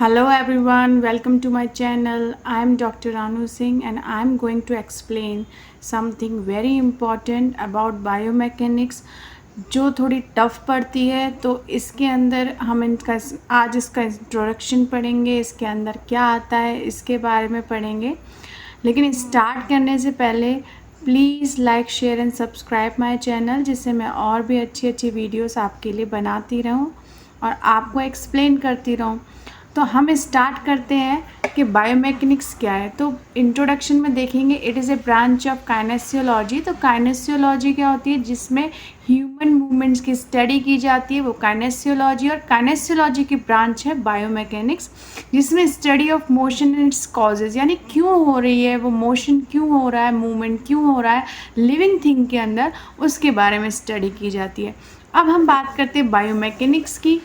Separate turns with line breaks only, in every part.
Hello everyone, welcome to my channel. I am Dr. Anu Singh and I am going to explain something very important about biomechanics जो थोड़ी tough पड़ती है। तो इसके अंदर हम इनका आज इसका इंट्रोडक्शन पढ़ेंगे, इसके अंदर क्या आता है इसके बारे में पढ़ेंगे। लेकिन स्टार्ट करने से पहले please like share and subscribe my channel, जिससे मैं और भी अच्छी अच्छी वीडियोस आपके लिए बनाती रहूं और आपको एक्सप्लेन करती रहूं। तो हम स्टार्ट करते हैं कि बायोमैकेनिक्स क्या है। तो इंट्रोडक्शन में देखेंगे it is a branch of काइनेसियोलॉजी। तो काइनेसियोलॉजी क्या होती है, जिसमें ह्यूमन मूवमेंट्स की स्टडी की जाती है, वो काइनेसियोलॉजी। और काइनेसियोलॉजी की ब्रांच है बायोमैकेनिक्स, जिसमें study of motion and its causes, यानी क्यों हो रही है वो मोशन, क्यों हो रहा है मूवमेंट, क्यों हो रहा है लिविंग थिंग के अंदर, उसके बारे में स्टडी की जाती है। अब हम बात करते हैं बायोमैकेनिक्स की।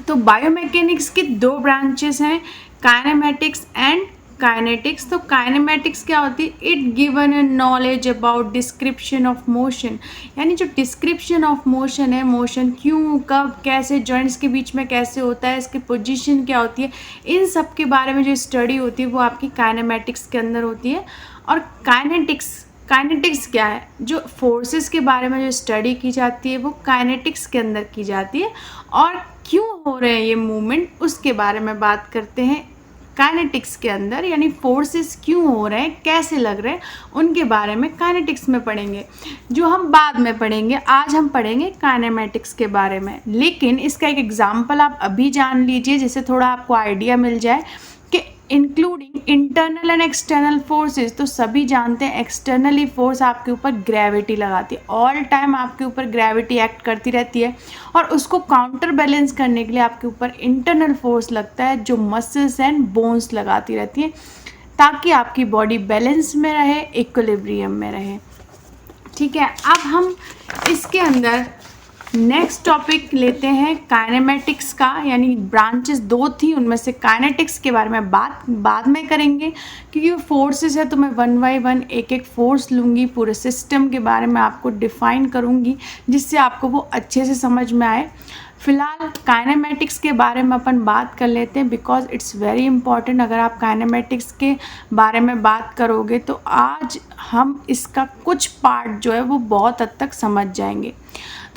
तो बायोमैकेनिक्स की दो ब्रांचेस हैं, काइनेमेटिक्स एंड काइनेटिक्स। तो काइनेमेटिक्स क्या होती है, it given A knowledge about description of motion, यानी जो डिस्क्रिप्शन ऑफ मोशन है, मोशन क्यों, कब, कैसे, जॉइंट्स के बीच में कैसे होता है, इसकी पोजीशन क्या होती है, इन सब के बारे में जो स्टडी होती है वो आपकी काइनेमेटिक्स के अंदर होती है। और काइनेटिक्स क्या है, जो फोर्सेस के बारे में जो स्टडी की जाती है वो काइनेटिक्स के अंदर की जाती है। और क्यों हो रहे हैं ये मूवमेंट, उसके बारे में बात करते हैं काइनेटिक्स के अंदर, यानी फोर्सेस क्यों हो रहे हैं, कैसे लग रहे हैं, उनके बारे में काइनेटिक्स में पढ़ेंगे, जो हम बाद में पढ़ेंगे। आज हम पढ़ेंगे काइनेमेटिक्स के बारे में। लेकिन इसका एक एग्जांपल आप अभी जान लीजिए, जिससे थोड़ा आपको आइडिया मिल जाए कि including internal and external forces. तो सभी जानते हैं एक्सटर्नली फोर्स आपके ऊपर ग्रेविटी लगाती है, ऑल टाइम आपके ऊपर ग्रेविटी एक्ट करती रहती है, और उसको काउंटर बैलेंस करने के लिए आपके ऊपर इंटरनल फोर्स लगता है, जो मसल्स एंड बोन्स लगाती रहती है, ताकि आपकी बॉडी बैलेंस में रहे, इक्विलिब्रियम में रहे। ठीक है, अब हम इसके अंदर नेक्स्ट टॉपिक लेते हैं काइनेमेटिक्स का, यानी ब्रांचेस दो थी, उनमें से काइनेटिक्स के बारे में बात बाद में करेंगे, क्योंकि वो फोर्सेस है। तो मैं वन बाय वन एक एक फोर्स लूँगी, पूरे सिस्टम के बारे में आपको डिफ़ाइन करूँगी, जिससे आपको वो अच्छे से समझ में आए। फ़िलहाल काइनेमेटिक्स के बारे में अपन बात कर लेते हैं, बिकॉज इट्स वेरी इंपॉर्टेंट। अगर आप काइनेमेटिक्स के बारे में बात करोगे तो आज हम इसका कुछ पार्ट जो है वो बहुत हद तक समझ जाएंगे।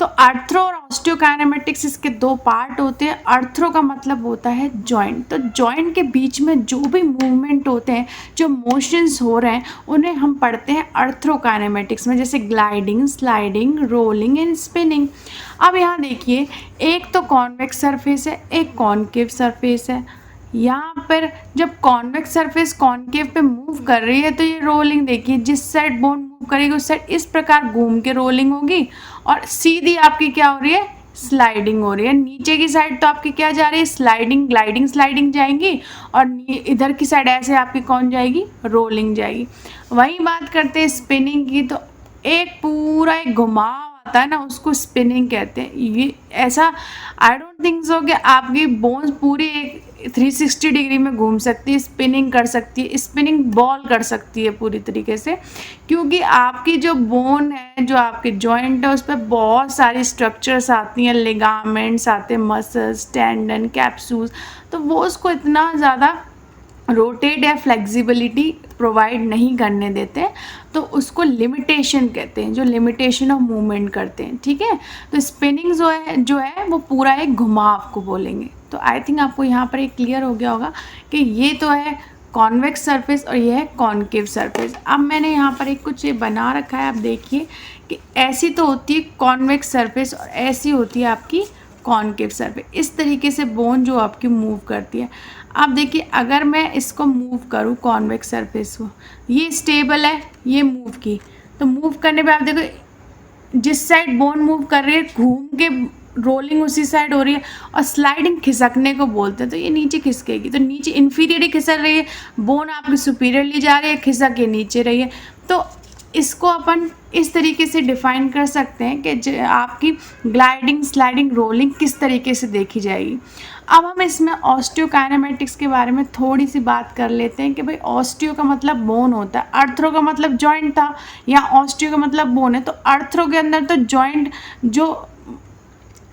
तो आर्थ्रो और ऑस्टियोकाइनेमेटिक्स, इसके दो पार्ट होते हैं। आर्थ्रो का मतलब होता है जॉइंट। तो जॉइंट के बीच में जो भी मूवमेंट होते हैं, जो मोशंस हो रहे हैं, उन्हें हम पढ़ते हैं आर्थ्रोकाइनेमेटिक्स में, जैसे gliding, sliding, rolling and spinning. अब यहाँ देखिए, एक तो कॉन्वेक्स सरफेस है, एक कॉनकेव सरफेस है। यहाँ पर जब कॉन्वेक्स सरफेस कॉनकेव पे मूव कर रही है तो ये रोलिंग देखिए, जिस साइड बोन मूव करेगी उस साइड इस प्रकार घूम के रोलिंग होगी, और सीधी आपकी क्या हो रही है, स्लाइडिंग हो रही है। नीचे की साइड तो आपकी क्या जा रही है, स्लाइडिंग, ग्लाइडिंग, स्लाइडिंग जाएंगी, और इधर की साइड ऐसे आपकी कौन जाएगी, रोलिंग जाएगी। वहीं बात करते हैं स्पिनिंग की, तो एक पूरा एक घुमाव आता है ना, उसको स्पिनिंग कहते हैं। ये ऐसा आई डोंट थिंक सो कि आपकी बोन्स पूरी एक 360 डिग्री में घूम सकती है, स्पिनिंग कर सकती है, स्पिनिंग बॉल कर सकती है पूरी तरीके से, क्योंकि आपकी जो बोन है, जो आपके जॉइंट है, उस पर बहुत सारी स्ट्रक्चर्स आती हैं, लिगामेंट्स आते हैं, मसल्स, टेंडन, कैप्सूल्स। तो वो उसको इतना ज़्यादा रोटेट या फ्लेक्सिबिलिटी प्रोवाइड नहीं करने देते, तो उसको लिमिटेशन कहते हैं, जो लिमिटेशन ऑफ मूवमेंट करते हैं। ठीक है, तो स्पिनिंग जो है वो पूरा एक घुमाव को बोलेंगे। तो आई थिंक आपको यहाँ पर एक क्लियर हो गया होगा कि ये तो है कॉन्वेक्स सरफेस और ये है कॉनकेव सरफेस। अब मैंने यहाँ पर एक कुछ ये बना रखा है, आप देखिए कि ऐसी तो होती है कॉन्वेक्स सरफेस और ऐसी होती है आपकी कॉनकेव सरफेस। इस तरीके से बोन जो आपकी मूव करती है। आप देखिए, अगर मैं इसको मूव करूँ कॉन्वेक्स सरफेस को, ये स्टेबल है, ये मूव की, तो मूव करने पे आप देखो जिस साइड बोन मूव कर रही है, घूम के रोलिंग उसी साइड हो रही है। और स्लाइडिंग खिसकने को बोलते हैं, तो ये नीचे खिसकेगी, तो नीचे इन्फीरियरली खिसक रही है, बोन आपकी सुपीरियरली जा रही है, खिसक के नीचे रही है। तो इसको अपन इस तरीके से डिफ़ाइन कर सकते हैं कि आपकी ग्लाइडिंग, स्लाइडिंग, रोलिंग किस तरीके से देखी जाएगी। अब हम इसमें ऑस्टियोकाइनेमेटिक्स के बारे में थोड़ी सी बात कर लेते हैं कि भाई ऑस्टियो का मतलब बोन होता है, आर्थ्रो का मतलब जॉइंट था, या ऑस्टियो का मतलब बोन है। तो आर्थ्रो के अंदर तो जॉइंट जो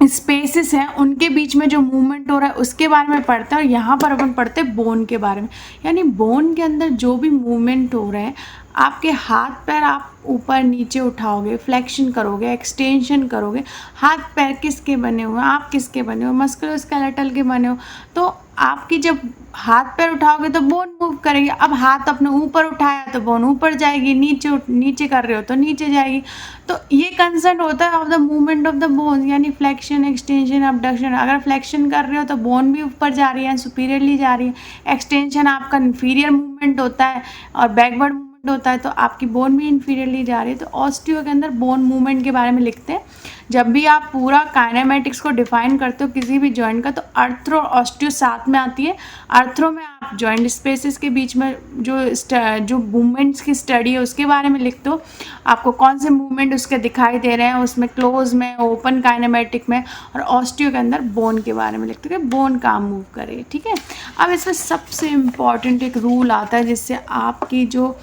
स्पेसिस हैं उनके बीच में जो मूवमेंट हो रहा है उसके बारे में पढ़ते हैं। और यहाँ पर अपन पढ़ते हैं बोन के बारे में, यानी बोन के अंदर जो भी मूवमेंट हो रहे हैं, आपके हाथ पैर आप ऊपर नीचे उठाओगे, फ्लेक्शन करोगे, एक्सटेंशन करोगे, हाथ पैर किसके बने हुए हैं, आप किसके बने हो, मस्कुलोस्केलेटल के बने हो, तो आपकी जब हाथ पैर उठाओगे तो बोन मूव करेगी। अब हाथ अपने ऊपर उठाया तो बोन ऊपर जाएगी, नीचे कर रहे हो तो नीचे जाएगी। तो ये कंसर्न होता है of the movement of the bone, यानी फ्लेक्शन, एक्सटेंशन, अबडक्शन। अगर फ्लेक्शन कर रहे हो तो बोन भी ऊपर जा रही है, सुपीरियरली जा रही है। एक्सटेंशन आपका इन्फीरियर मूवमेंट होता है और बैकवर्ड मूवमेंट होता है, तो आपकी बोन भी इन्फीरियरली जा रही है। तो ऑस्टियो के अंदर बोन मूवमेंट के बारे में लिखते हैं। जब भी आप पूरा काइनेमेटिक्स को डिफाइन करते हो किसी भी जॉइंट का, तो अर्थ्रो और ऑस्टियो साथ में आती है। अर्थ्रो में आप जॉइंट स्पेसेस के बीच में जो मूवमेंट्स की स्टडी है उसके बारे में लिखते हो, आपको कौन से मूवमेंट उसके दिखाई दे रहे हैं, उसमें क्लोज में, ओपन काइनेमेटिक में। और ऑस्टियो के अंदर बोन के बारे में लिखते हो कि बोन कहाँ मूव करे, ठीक है। अब इसमें सबसे इम्पॉर्टेंट एक रूल आता है जिससे आपकी जो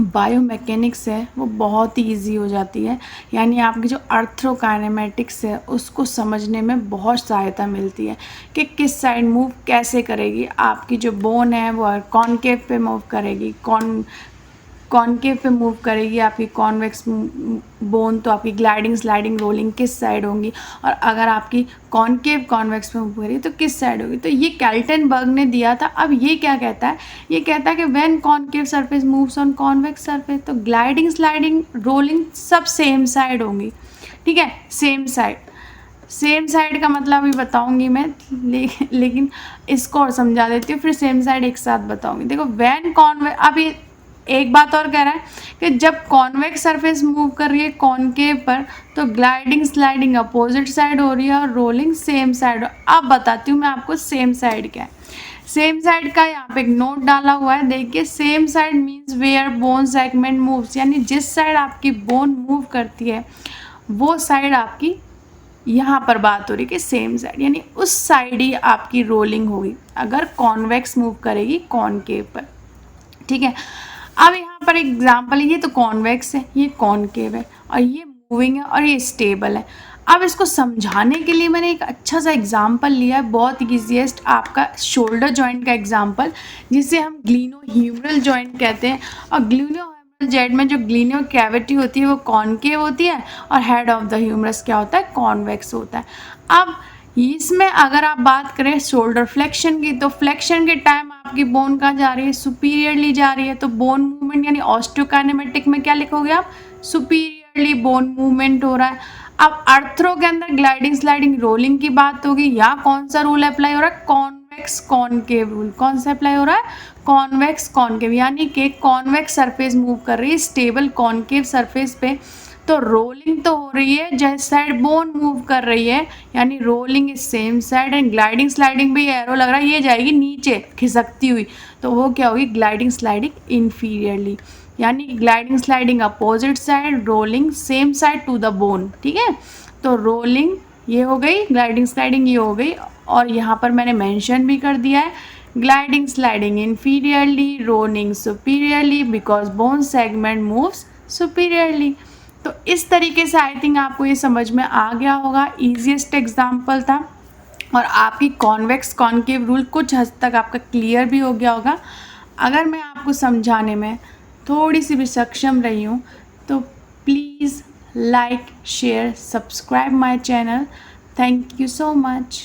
बायोमैकेनिक्स है वो बहुत ही ईजी हो जाती है, यानी आपकी जो अर्थ्रोकाइनेमेटिक्स है उसको समझने में बहुत सहायता मिलती है कि किस साइड मूव कैसे करेगी। आपकी जो बोन है वो कॉनकेव पे मूव करेगी, कॉनकेव पे मूव करेगी आपकी कॉन्वेक्स बोन, तो आपकी ग्लाइडिंग, स्लाइडिंग, रोलिंग किस साइड होंगी। और अगर आपकी कॉनकेव कॉन्वेक्स पे मूव करेगी तो किस साइड होगी। तो ये कैल्टेनबर्ग ने दिया था। अब ये क्या कहता है, ये कहता है कि when concave surface moves on convex surface, तो ग्लाइडिंग, स्लाइडिंग, रोलिंग सब सेम साइड होंगी, ठीक है, सेम साइड का मतलब भी बताऊंगी मैं, लेकिन इसको और समझा देती हूँ, फिर सेम साइड एक साथ बताऊंगी। देखो व्हेन कॉन्वेक्स, अब ये एक बात और कह रहा है कि जब कॉन्वेक्स सरफेस मूव कर रही है कॉनकेव पर, तो ग्लाइडिंग, स्लाइडिंग अपोजिट साइड हो रही है और रोलिंग सेम साइड। अब बताती हूँ मैं आपको सेम साइड क्या है। सेम साइड का यहाँ पे एक नोट डाला हुआ है, देखिए, same side means where bone segment moves, यानी जिस साइड आपकी बोन मूव करती है वो साइड आपकी, यहाँ पर बात हो रही है कि सेम साइड, यानी उस साइड ही आपकी रोलिंग होगी अगर कॉन्वेक्स मूव करेगी कॉनकेव पर, ठीक है। अब यहाँ पर एग्जाम्पल, ये तो कॉन्वेक्स है, ये कॉनकेव है, और ये मूविंग है और ये स्टेबल है। अब इसको समझाने के लिए मैंने एक अच्छा सा एग्जाम्पल लिया है, बहुत ईजीएस्ट आपका शोल्डर जॉइंट का एग्जाम्पल, जिसे हम ग्लिनोह्यूमरल जॉइंट कहते हैं। और ग्लिनोह्यूमरल जॉइंट में जो ग्लिनो कैविटी होती है वो कॉनकेव होती है और हेड ऑफ द ह्यूमरस क्या होता है, कॉन्वेक्स होता है। अब इसमें अगर आप बात करें शोल्डर फ्लेक्शन की, तो फ्लेक्शन के टाइम आपकी बोन कहाँ जा रही है, सुपीरियरली जा रही है। तो बोन मूवमेंट यानी ऑस्टियोकाइनेमेटिक में क्या लिखोगे आप, सुपीरियरली बोन मूवमेंट हो रहा है। अब अर्थ्रो के अंदर ग्लाइडिंग, स्लाइडिंग, रोलिंग की बात होगी, यहाँ कौन सा रूल अप्लाई हो रहा है, कॉन्वेक्स कॉनकेव रूल। कौन सा अप्लाई हो रहा है, कॉन्वेक्स कॉनकेव, यानी कि कॉन्वेक्स सरफेस मूव कर रही है स्टेबल कॉनकेव सरफेस पे, तो रोलिंग तो हो रही है जिस साइड बोन मूव कर रही है, यानी rolling is same side. And gliding, sliding भी एरो लग रहा है, ये जाएगी नीचे खिसकती हुई, तो वो क्या होगी, ग्लाइडिंग, स्लाइडिंग इन्फीरियरली, यानी gliding, sliding opposite side, rolling same side to the bone, ठीक है। तो रोलिंग ये हो गई, ग्लाइडिंग, स्लाइडिंग ये हो गई, और यहाँ पर मैंने मेंशन भी कर दिया है, gliding, sliding inferiorly, rolling superiorly, because bone segment moves superiorly. तो इस तरीके से आई थिंक आपको ये समझ में आ गया होगा, ईजीएस्ट एग्जाम्पल था, और आपकी कॉन्वेक्स कॉनकेव रूल कुछ हद तक आपका क्लियर भी हो गया होगा। अगर मैं आपको समझाने में थोड़ी सी भी सक्षम रही हूँ तो please like, share, subscribe my channel. Thank you so much.